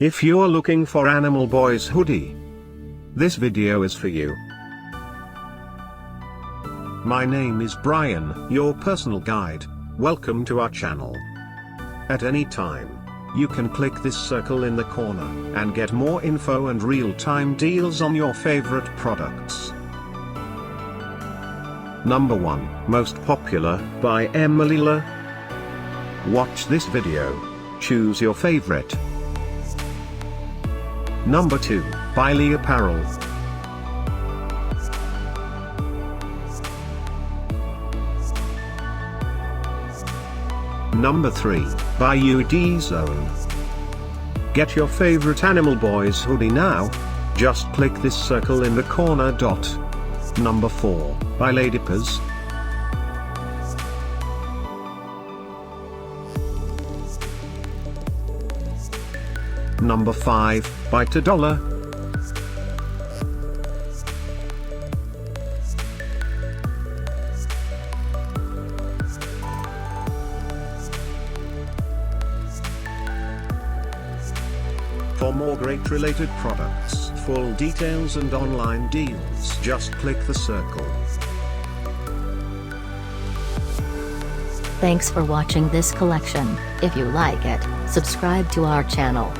If you're looking for Animal Boy's hoodie, this video is for you. My name is Brian, your personal guide. Welcome to our channel. At any time, you can click this circle in the corner and get more info and real-time deals on your favorite products. Number 1, Most Popular, by EmilyLe. Watch this video. Choose your favorite. Number 2, by Leapparel. Number 3, by Uideazone. Get your favorite Animal Boy's hoodie now. Just click this circle in the corner. Number 4, by Laidipas. Number 5, by Tdolah. For more great related products, full details and online deals, just click the circle. Thanks for watching this collection. If you like it, subscribe to our channel.